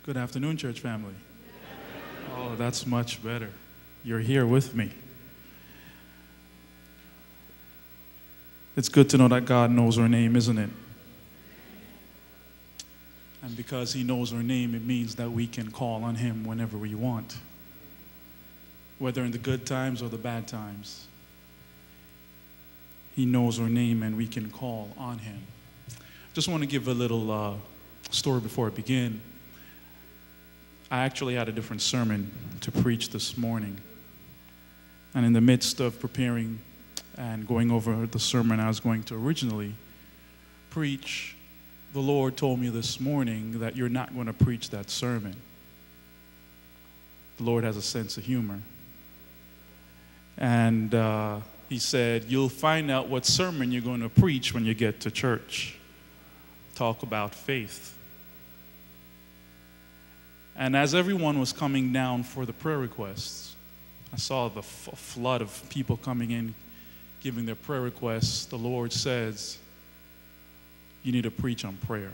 Good afternoon, church family. Oh, that's much better. You're here with me. It's good to know that God knows our name, isn't it? And because He knows our name, it means that we can call on Him whenever we want, whether in the good times or the bad times. He knows our name and we can call on Him. Just want to give a little story before I begin. I actually had a different sermon to preach this morning. And in the midst of preparing and going over the sermon I was going to originally preach, the Lord told me this morning that you're not going to preach that sermon. The Lord has a sense of humor. And He said, you'll find out what sermon you're going to preach when you get to church. Talk about faith. And as everyone was coming down for the prayer requests, I saw the flood of people coming in, giving their prayer requests. The Lord says, you need to preach on prayer.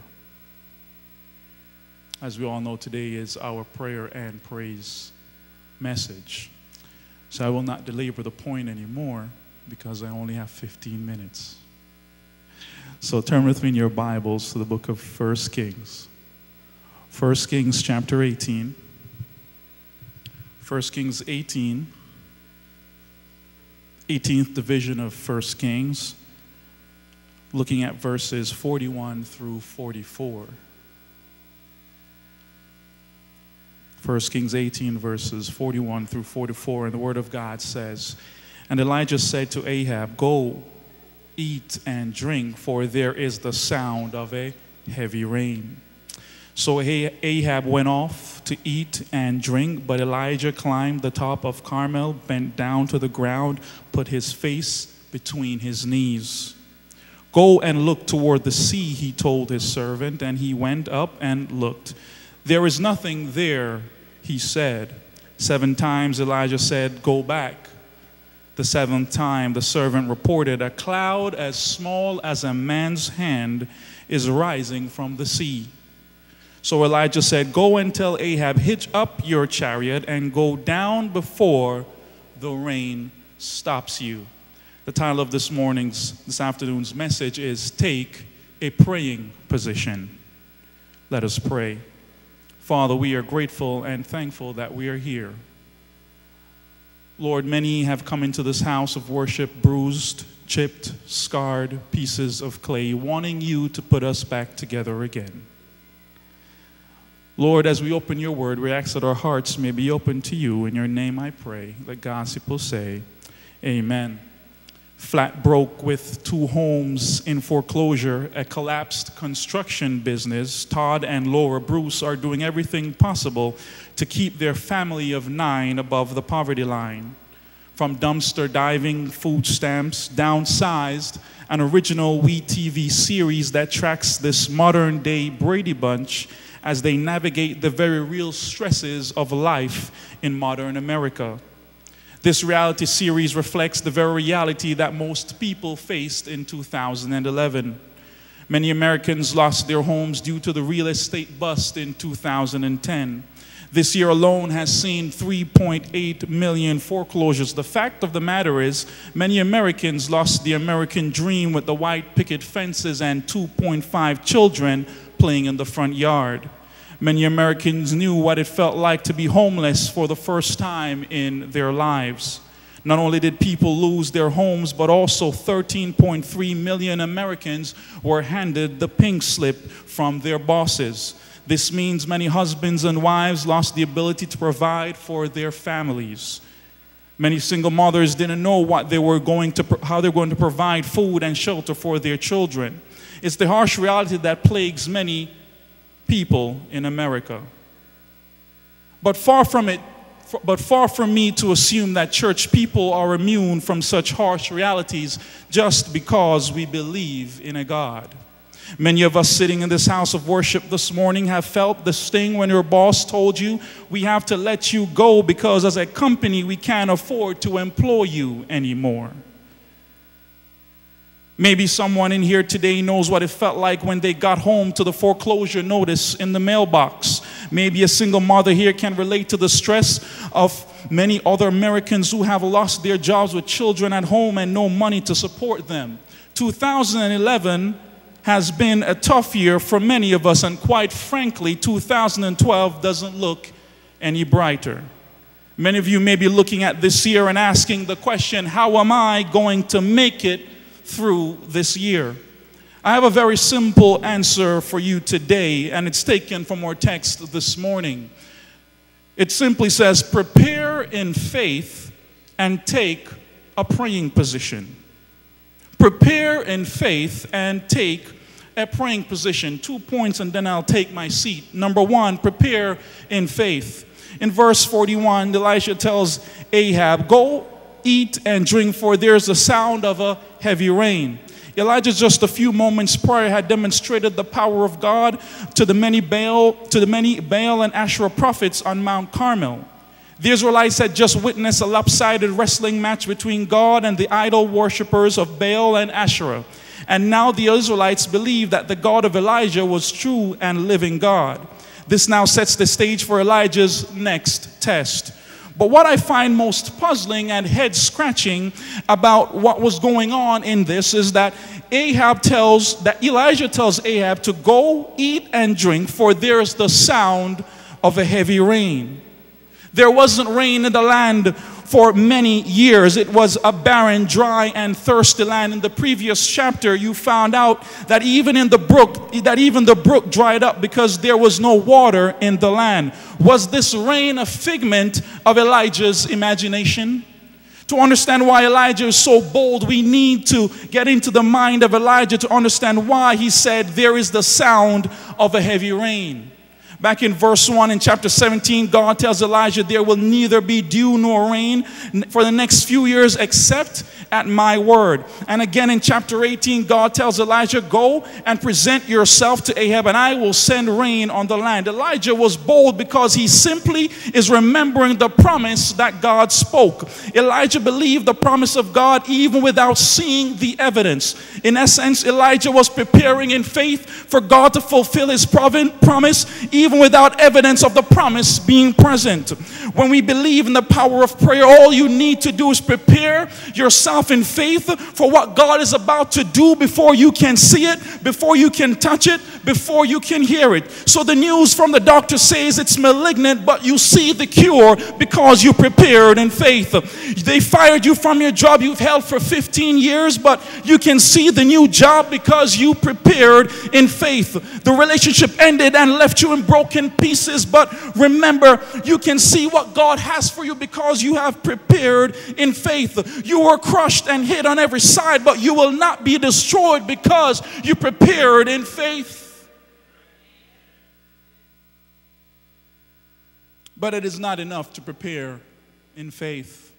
As we all know, today is our prayer and praise message. So I will not belabor the point anymore because I only have 15 minutes. So turn with me in your Bibles to the book of 1 Kings. 1 Kings chapter 18. 1 Kings 18. 18th division of 1 Kings. Looking at verses 41 through 44. 1 Kings 18 verses 41 through 44. And the word of God says, and Elijah said to Ahab, go, eat and drink, for there is the sound of a heavy rain. So Ahab went off to eat and drink, but Elijah climbed the top of Carmel, bent down to the ground, put his face between his knees. Go and look toward the sea, he told his servant, and he went up and looked. There is nothing there, he said. 7 times Elijah said, go back. The 7th time the servant reported, a cloud as small as a man's hand is rising from the sea. So Elijah said, go and tell Ahab, hitch up your chariot and go down before the rain stops you. The title of this afternoon's message is Take a Praying Position. Let us pray. Father, we are grateful and thankful that we are here. Lord, many have come into this house of worship bruised, chipped, scarred pieces of clay, wanting you to put us back together again. Lord, as we open your word, we ask that our hearts may be open to you. In your name I pray. Let God's people say, amen. Flat broke with 2 homes in foreclosure, a collapsed construction business, Todd and Laura Bruce are doing everything possible to keep their family of 9 above the poverty line. From dumpster diving, food stamps, downsized, an original WeTV series that tracks this modern-day Brady Bunch as they navigate the very real stresses of life in modern America. This reality series reflects the very reality that most people faced in 2011. Many Americans lost their homes due to the real estate bust in 2010. This year alone has seen 3.8 million foreclosures. The fact of the matter is, many Americans lost the American dream with the white picket fences and 2.5 children playing in the front yard. Many Americans knew what it felt like to be homeless for the first time in their lives. Not only did people lose their homes, but also 13.3 million Americans were handed the pink slip from their bosses. This means many husbands and wives lost the ability to provide for their families. Many single mothers didn't know how they were going to provide food and shelter for their children. It's the harsh reality that plagues many people in America. But far from me to assume that church people are immune from such harsh realities just because we believe in a God. Many of us sitting in this house of worship this morning have felt the sting when your boss told you, we have to let you go because as a company we can't afford to employ you anymore. Maybe someone in here today knows what it felt like when they got home to the foreclosure notice in the mailbox. Maybe a single mother here can relate to the stress of many other Americans who have lost their jobs with children at home and no money to support them. 2011 has been a tough year for many of us, and quite frankly, 2012 doesn't look any brighter. Many of you may be looking at this year and asking the question, how am I going to make it through this year? I have a very simple answer for you today, and it's taken from our text this morning. It simply says, prepare in faith and take a praying position. Prepare in faith and take a praying position. 2 points and then I'll take my seat. Number one, prepare in faith. In verse 41, Elijah tells Ahab, go eat and drink, for there's the sound of a heavy rain. Elijah just a few moments prior had demonstrated the power of God to the many Baal and Asherah prophets on Mount Carmel. The Israelites had just witnessed a lopsided wrestling match between God and the idol worshippers of Baal and Asherah. And now the Israelites believed that the God of Elijah was true and living God. This now sets the stage for Elijah's next test. But what I find most puzzling and head-scratching about what was going on in this is that Elijah tells Ahab to go eat and drink, for there is the sound of a heavy rain. There wasn't rain in the land for many years. It was a barren, dry, and thirsty land. In the previous chapter, you found out that even the brook dried up because there was no water in the land. Was this rain a figment of Elijah's imagination? To understand why Elijah is so bold, we need to get into the mind of Elijah to understand why he said, there is the sound of a heavy rain. Back in verse 1 in chapter 17, God tells Elijah there will neither be dew nor rain for the next few years except at my word. And again in chapter 18, God tells Elijah, go and present yourself to Ahab and I will send rain on the land. Elijah was bold because he simply is remembering the promise that God spoke. Elijah believed the promise of God even without seeing the evidence. In essence, Elijah was preparing in faith for God to fulfill his promise even without evidence of the promise being present. When we believe in the power of prayer, all you need to do is prepare yourself in faith for what God is about to do before you can see it, before you can touch it, before you can hear it. So the news from the doctor says it's malignant, but you see the cure because you prepared in faith. They fired you from your job you've held for 15 years, but you can see the new job because you prepared in faith. The relationship ended and left you in broken pieces, but remember, you can see what God has for you because you have prepared in faith. You were crushed and hit on every side, but you will not be destroyed because you prepared in faith. But it is not enough to prepare in faith.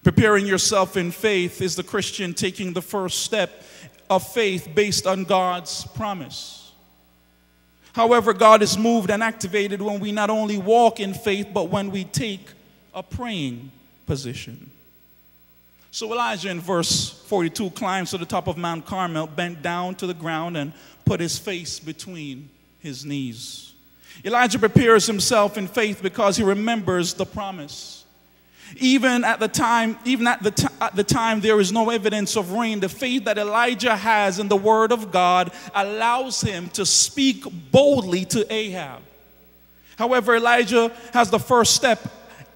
Preparing yourself in faith is the Christian taking the first step of faith based on God's promise. However, God is moved and activated when we not only walk in faith, but when we take a praying position. So Elijah in verse 42 climbs to the top of Mount Carmel, bent down to the ground, and put his face between his knees. Elijah prepares himself in faith because he remembers the promise. Even at the time there is no evidence of rain, the faith that Elijah has in the word of God allows him to speak boldly to Ahab. However, Elijah has the first step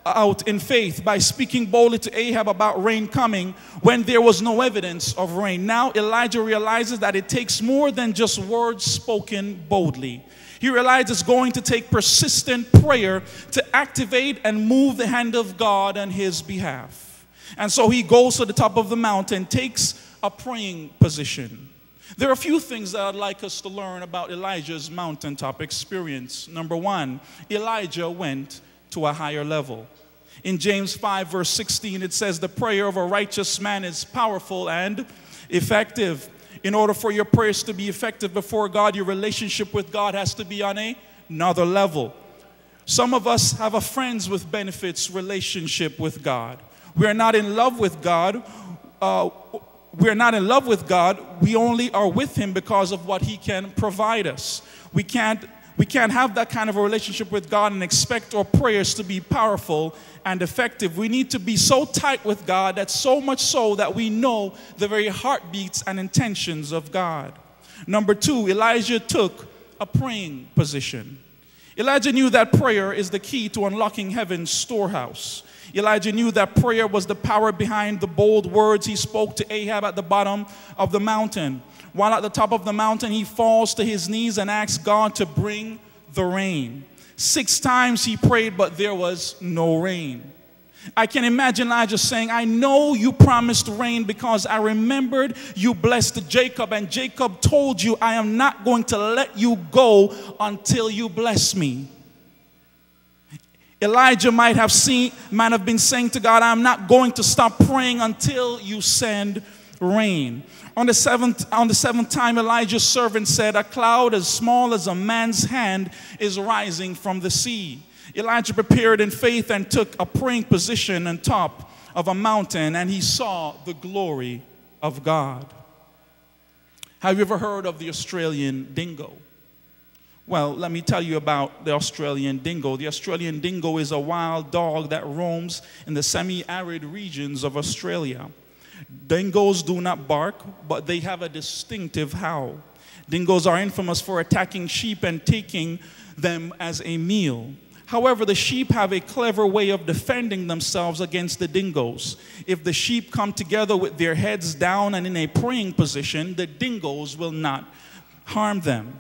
out in faith by speaking boldly to Ahab about rain coming when there was no evidence of rain. Now Elijah realizes that it takes more than just words spoken boldly. He realizes it's going to take persistent prayer to activate and move the hand of God on his behalf. And so he goes to the top of the mountain, takes a praying position. There are a few things that I'd like us to learn about Elijah's mountaintop experience. Number one, Elijah went to a higher level. In James 5 verse 16, it says, the prayer of a righteous man is powerful and effective. In order for your prayers to be effective before God, your relationship with God has to be on another level. Some of us have a friends with benefits relationship with God. We're not in love with God. We only are with him because of what he can provide us. We We can't have that kind of a relationship with God and expect our prayers to be powerful and effective. We need to be so tight with God, that so much so that we know the very heartbeats and intentions of God. Number two, Elijah took a praying position. Elijah knew that prayer is the key to unlocking heaven's storehouse. Elijah knew that prayer was the power behind the bold words he spoke to Ahab at the bottom of the mountain. While at the top of the mountain, he falls to his knees and asks God to bring the rain. 6 times he prayed, but there was no rain. I can imagine Elijah saying, I know you promised rain because I remembered you blessed Jacob, and Jacob told you, I am not going to let you go until you bless me. Elijah might have been saying to God, I'm not going to stop praying until you send rain. On the seventh time, Elijah's servant said, a cloud as small as a man's hand is rising from the sea. Elijah prepared in faith and took a praying position on top of a mountain, and he saw the glory of God. Have you ever heard of the Australian dingo? Well, let me tell you about the Australian dingo. The Australian dingo is a wild dog that roams in the semi-arid regions of Australia. Dingoes do not bark, but they have a distinctive howl. Dingoes are infamous for attacking sheep and taking them as a meal. However, the sheep have a clever way of defending themselves against the dingoes. If the sheep come together with their heads down and in a praying position, the dingoes will not harm them.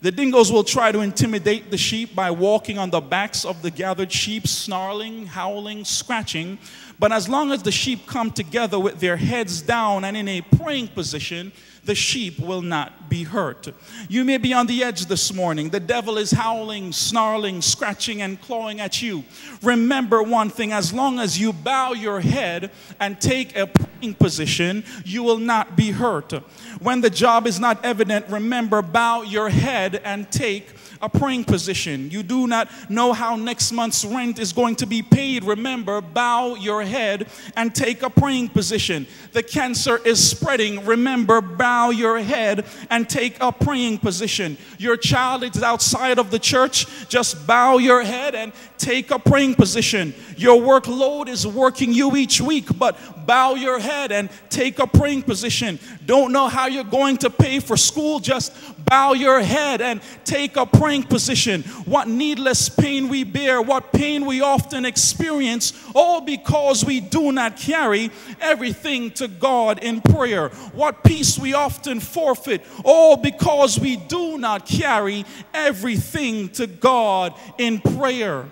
The dingoes will try to intimidate the sheep by walking on the backs of the gathered sheep, snarling, howling, scratching. But as long as the sheep come together with their heads down and in a praying position, the sheep will not be hurt. You may be on the edge this morning. The devil is howling, snarling, scratching, and clawing at you. Remember one thing: as long as you bow your head and take a praying position, you will not be hurt. When the job is not evident, remember, bow your head and take a praying position. You do not know how next month's rent is going to be paid. Remember, bow your head and take a praying position. The cancer is spreading. Remember, bow your head and take a praying position. Your child is outside of the church. Just bow your head and take a praying position. Your workload is working you each week, but bow your head and take a praying position. Don't know how you're going to pay for school. Just bow your head and take a praying position. What needless pain we bear, what pain we often experience, all because we do not carry everything to God in prayer. What peace we often forfeit, all because we do not carry everything to God in prayer.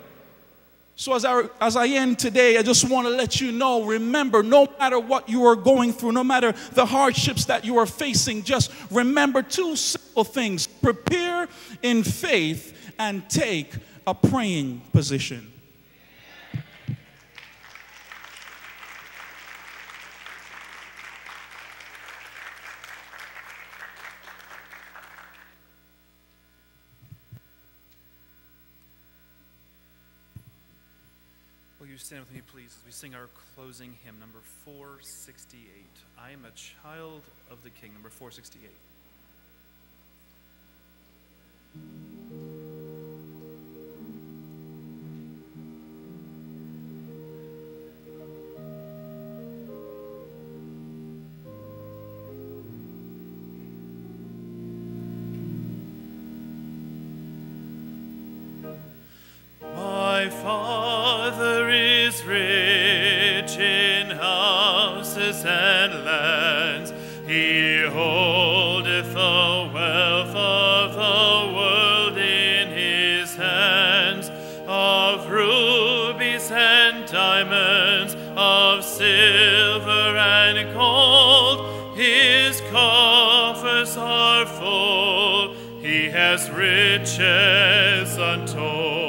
So as I end today, I just want to let you know, remember, no matter what you are going through, no matter the hardships that you are facing, just remember 2 simple things: prepare in faith and take a praying position. Will you stand with me, please, as we sing our closing hymn, number 468. I am a child of the King, number 468. My Father is rich in houses and lands. He holdeth the wealth of the world in his hands. Of rubies and diamonds, of silver and gold, his coffers are full. He has riches untold.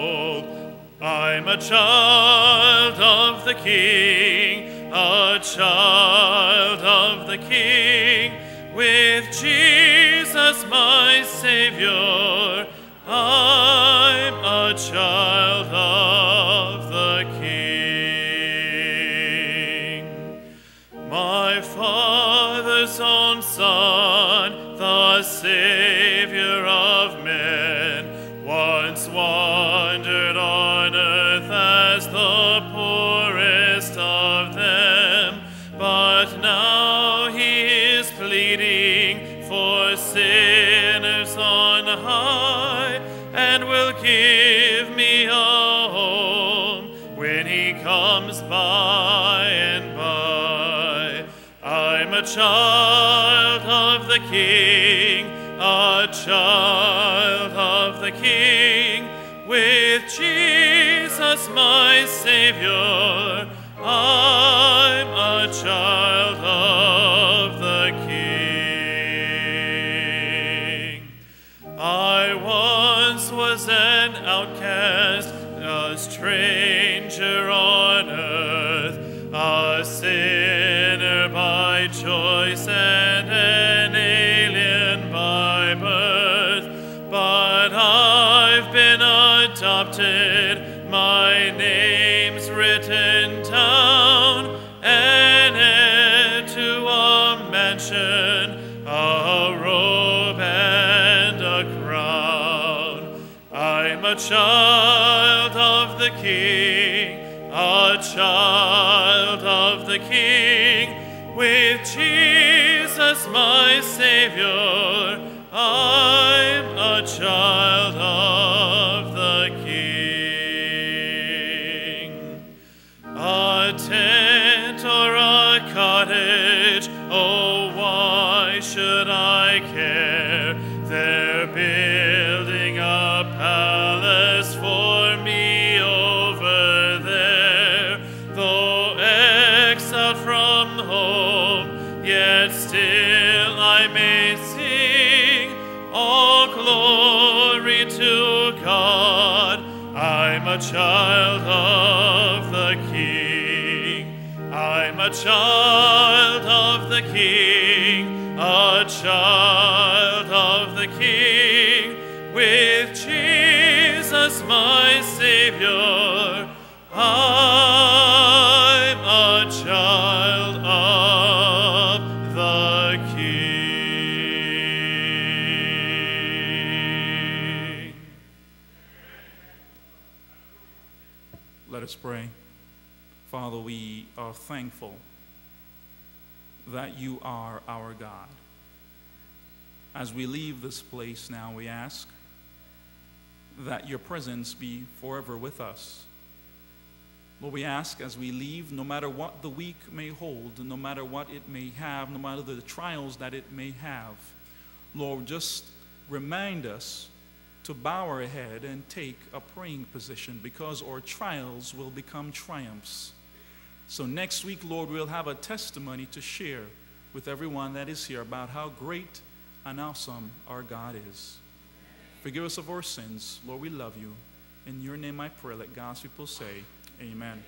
I'm a child of the King, a child of the King, with Jesus my Savior. I'm a child of the King. My Father's own Son, the Savior of men, wandered on earth as the poorest of them, but now he is pleading for sinners on high, and will give me a home when he comes by and by. I'm a child of the King, a child of the King, with Jesus my Savior. I'm a child of the King. I once was an outcast, a stranger on earth, a sinner by choice and an alien by birth, but I've been adopted, my name's written down, an heir to a mansion, a robe and a crown. I'm a child of the King, a child of the King, with Jesus my Savior. I'm a child of the King. A tent or a cottage, oh, why should I care? They're building a palace for me over there. Though exiled from home, yet still I may sing all glory to God. I'm a child of the King. I'm a child of the King, a child of the King, with Jesus my Savior. I'm a child of the King. Let us pray. Father, we are thankful that you are our God. As we leave this place now, we ask that your presence be forever with us. Lord, we ask as we leave, no matter what the week may hold, no matter what it may have, no matter the trials that it may have, Lord, just remind us to bow our head and take a praying position, because our trials will become triumphs. So next week, Lord, we'll have a testimony to share with everyone that is here about how great and awesome our God is. Forgive us of our sins. Lord, we love you. In your name I pray. Let God's people say, amen.